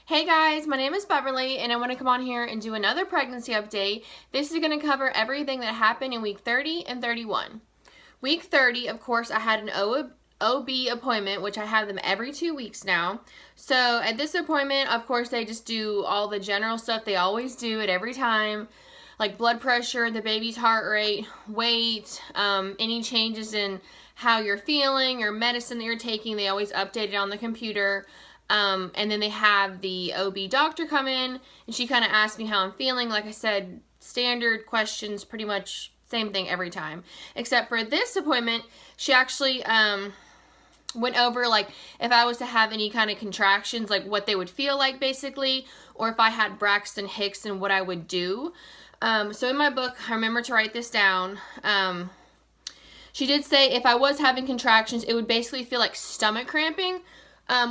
Hey guys, my name is Beverly and I want to come on here and do another pregnancy update. This is going to cover everything that happened in week 30 and 31. Week 30, of course, I had an OB appointment, which I have them every 2 weeks now. So at this appointment, of course, they just do all the general stuff they always do at every time, like blood pressure, the baby's heart rate, weight, any changes in how you're feeling or medicine that you're taking. They always update it on the computer. And then they have the OB doctor come in, and she kind of asked me how I'm feeling. Like I said, standard questions, pretty much same thing every time. Except for this appointment, she actually went over, like, if I was to have any kind of contractions, like what they would feel like, basically, or if I had Braxton Hicks and what I would do. So in my book, I remember to write this down. She did say if I was having contractions, it would basically feel like stomach cramping.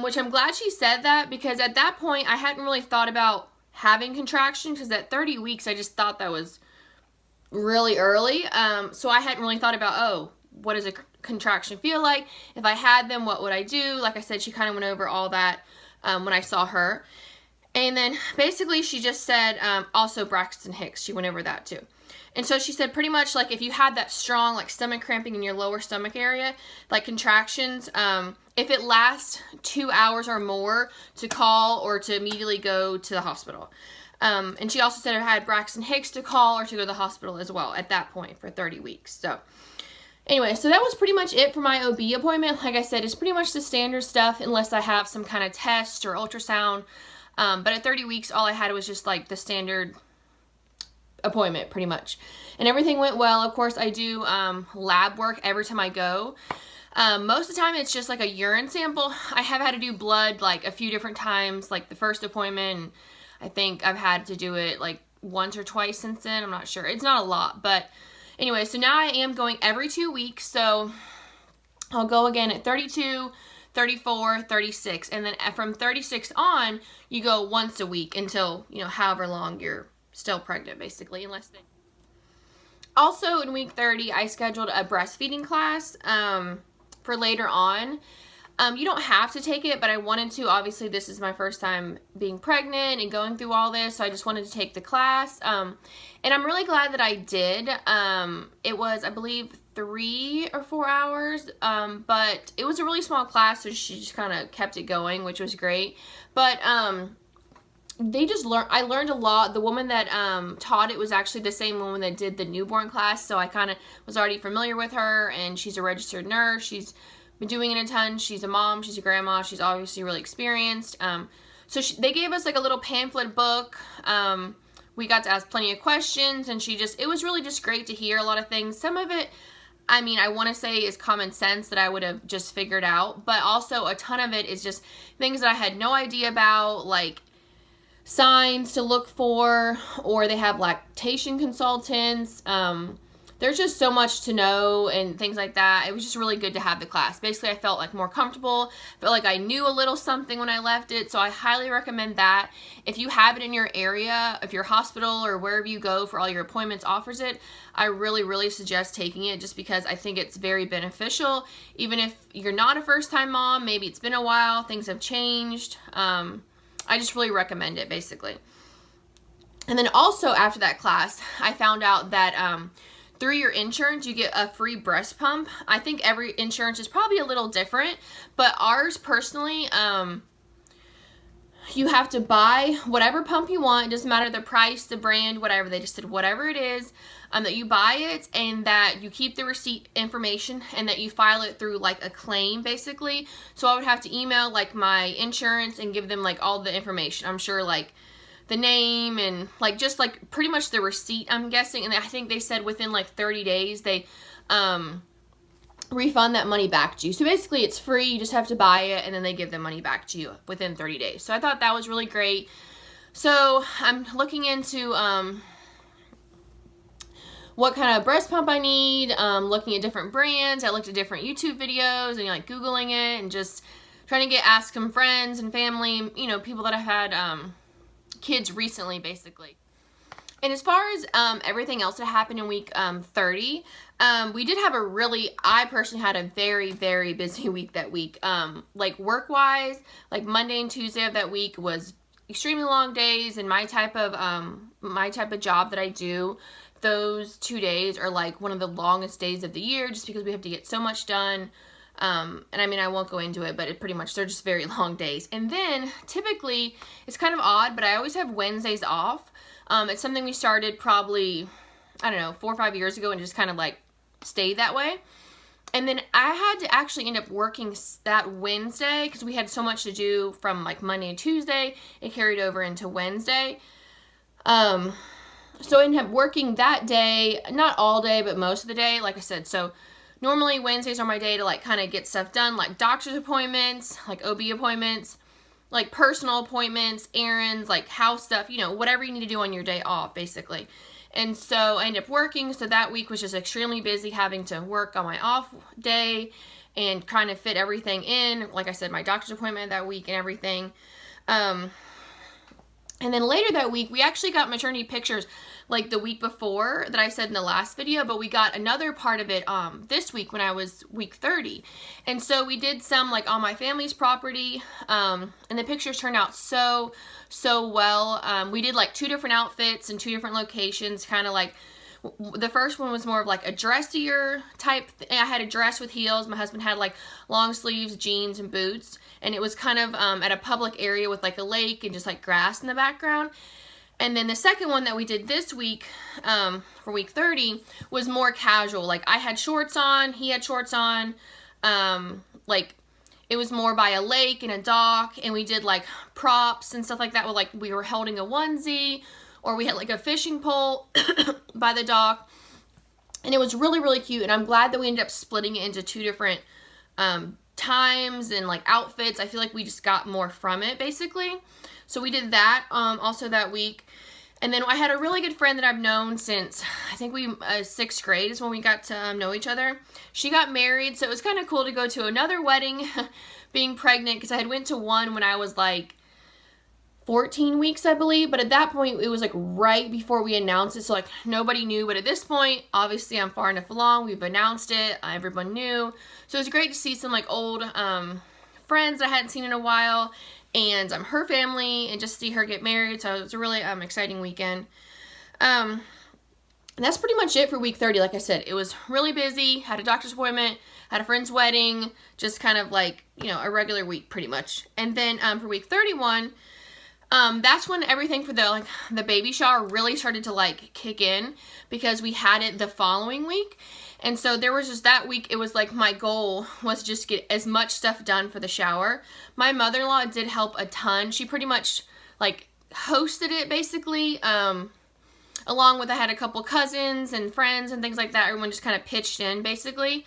Which I'm glad she said that, because at that point I hadn't really thought about having contractions, because at 30 weeks I just thought that was really early. So I hadn't really thought about, oh, what does a contraction feel like? If I had them, what would I do? Like I said, she kind of went over all that when I saw her. And then basically she just said, also Braxton Hicks, she went over that too. And so she said pretty much like if you had that strong like stomach cramping in your lower stomach area, like contractions, if it lasts 2 hours or more, to call or to immediately go to the hospital. And she also said I had Braxton Hicks to call or to go to the hospital as well at that point for 30 weeks. So anyway, so that was pretty much it for my OB appointment. Like I said, it's pretty much the standard stuff unless I have some kind of test or ultrasound. But at 30 weeks, all I had was just like the standard appointment pretty much, and everything went well. Of course, I do lab work every time I go. Most of the time it's just like a urine sample. I have had to do blood like a few different times, like the first appointment, and I think I've had to do it like once or twice since then. I'm not sure, it's not a lot, but anyway, so now I am going every 2 weeks. So I'll go again at 32, 34, 36, and then from 36 on you go once a week until, you know, however long you're still pregnant, basically, unless they... Also in week 30 I scheduled a breastfeeding class for later on. You don't have to take it, but I wanted to. Obviously this is my first time being pregnant and going through all this, so I just wanted to take the class, and I'm really glad that I did. It was, I believe, 3 or 4 hours, but it was a really small class, so she just kind of kept it going, which was great. But I learned a lot. The woman that taught it was actually the same woman that did the newborn class, so I kind of was already familiar with her, and she's a registered nurse. She's been doing it a ton. She's a mom, she's a grandma, she's obviously really experienced. So they gave us like a little pamphlet book. We got to ask plenty of questions, and it was really just great to hear a lot of things. Some of it, I mean, I want to say is common sense that I would have just figured out, but also a ton of it is just things that I had no idea about, like signs to look for, or they have lactation consultants. There's just so much to know and things like that. It was just really good to have the class. Basically, I felt like more comfortable, felt like I knew a little something when I left it, so I highly recommend that. If you have it in your area, if your hospital or wherever you go for all your appointments offers it, I really suggest taking it, just because I think it's very beneficial. Even if you're not a first-time mom, maybe it's been a while, things have changed. I just really recommend it, basically. And then also after that class, I found out that through your insurance, you get a free breast pump. I think every insurance is probably a little different, but ours personally, you have to buy whatever pump you want. It doesn't matter the price, the brand, whatever. They just said whatever it is, that you buy it, and that you keep the receipt information, and that you file it through like a claim, basically. So I would have to email like my insurance and give them like all the information. I'm sure like the name and like just like pretty much the receipt, I'm guessing. And I think they said within like 30 days they refund that money back to you. So basically it's free, you just have to buy it, and then they give the money back to you within 30 days. So I thought that was really great. So I'm looking into what kind of breast pump I need, looking at different brands. I looked at different YouTube videos and like Googling it, and just trying to ask some friends and family, you know, people that have had kids recently, basically. And as far as everything else that happened in week 30, we did have I personally had a very busy week that week. Like work-wise, like Monday and Tuesday of that week was extremely long days, and my type of job that I do, those 2 days are like one of the longest days of the year, just because we have to get so much done. And I mean, I won't go into it, but it pretty much, they're just very long days. And then typically, it's kind of odd, but I always have Wednesdays off. It's something we started probably, I don't know, 4 or 5 years ago, and just kind of like stayed that way. And then I had to actually end up working that Wednesday because we had so much to do from like Monday and Tuesday. It carried over into Wednesday. So I ended up working that day, not all day, but most of the day, like I said. So normally Wednesdays are my day to like kind of get stuff done, like doctor's appointments, like OB appointments, like personal appointments, errands, like house stuff, you know, whatever you need to do on your day off, basically. And so I ended up working, so that week was just extremely busy, having to work on my off day and kind of fit everything in. Like I said, my doctor's appointment that week and everything. And then later that week, we actually got maternity pictures like the week before that I said in the last video, but we got another part of it this week when I was week 30. And so we did some like on my family's property, and the pictures turned out so well. We did like 2 different outfits in 2 different locations, kind of like the first one was more of like a dressier type. I had a dress with heels. My husband had like long sleeves, jeans, and boots. And it was kind of at a public area with like a lake and just like grass in the background. And then the second one that we did this week for week 30 was more casual. Like I had shorts on, he had shorts on. Like it was more by a lake and a dock. And we did like props and stuff like that. With like we were holding a onesie, or we had like a fishing pole by the dock. And it was really cute. And I'm glad that we ended up splitting it into 2 different times and like outfits. I feel like we just got more from it, basically. So we did that also that week. And then I had a really good friend that I've known since, I think 6th grade is when we got to know each other. She got married, so it was kind of cool to go to another wedding being pregnant, because I had went to one when I was like 14 weeks, I believe, but at that point, it was like right before we announced it, so like nobody knew. But at this point, obviously I'm far enough along, we've announced it, everyone knew. So it was great to see some like old friends I hadn't seen in a while, and her family, and just see her get married. So it was a really exciting weekend. And that's pretty much it for week 30. Like I said, it was really busy, had a doctor's appointment, had a friend's wedding, just kind of like, you know, a regular week pretty much. And then for week 31, that's when everything for the baby shower really started to like kick in, because we had it the following week. And so there was just that week, it was like my goal was just get as much stuff done for the shower. My mother-in-law did help a ton. She pretty much like hosted it, basically, along with I had a couple cousins and friends and things like that. Everyone just kind of pitched in, basically.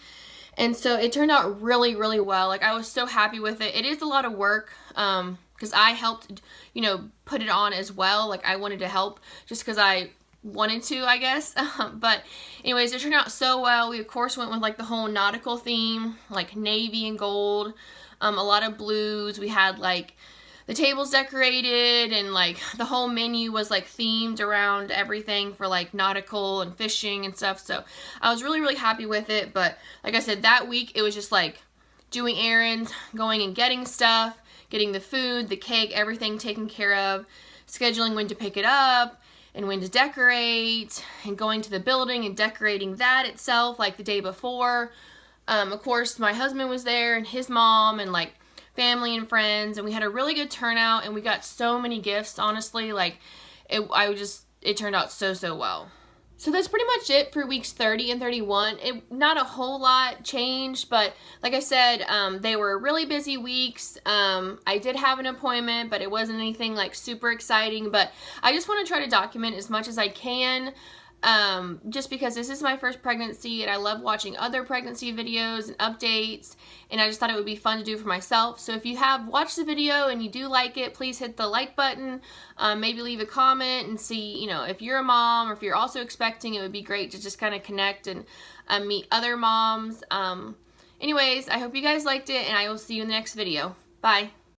And so it turned out really well. Like I was so happy with it. It is a lot of work, because I helped, you know, put it on as well. Like I wanted to help just because I wanted to, I guess. But anyways, it turned out so well. We of course went with like the whole nautical theme, like navy and gold, a lot of blues. We had like the tables decorated, and like the whole menu was like themed around everything for like nautical and fishing and stuff. So I was really happy with it. But like I said, that week it was just like doing errands, going and getting stuff, getting the food, the cake, everything taken care of, scheduling when to pick it up and when to decorate, and going to the building and decorating that itself like the day before. Of course, my husband was there, and his mom, and like family and friends, and we had a really good turnout, and we got so many gifts, honestly. Like it turned out so well. So that's pretty much it for weeks 30 and 31. Not a whole lot changed, but like I said, they were really busy weeks. I did have an appointment, but it wasn't anything like super exciting. But I just want to try to document as much as I can, just because this is my first pregnancy, and I love watching other pregnancy videos and updates, and I just thought it would be fun to do for myself. So if you have watched the video and you do like it, please hit the like button, maybe leave a comment and see, you know, if you're a mom or if you're also expecting. It would be great to just kind of connect and meet other moms. Anyways, I hope you guys liked it, and I will see you in the next video. Bye.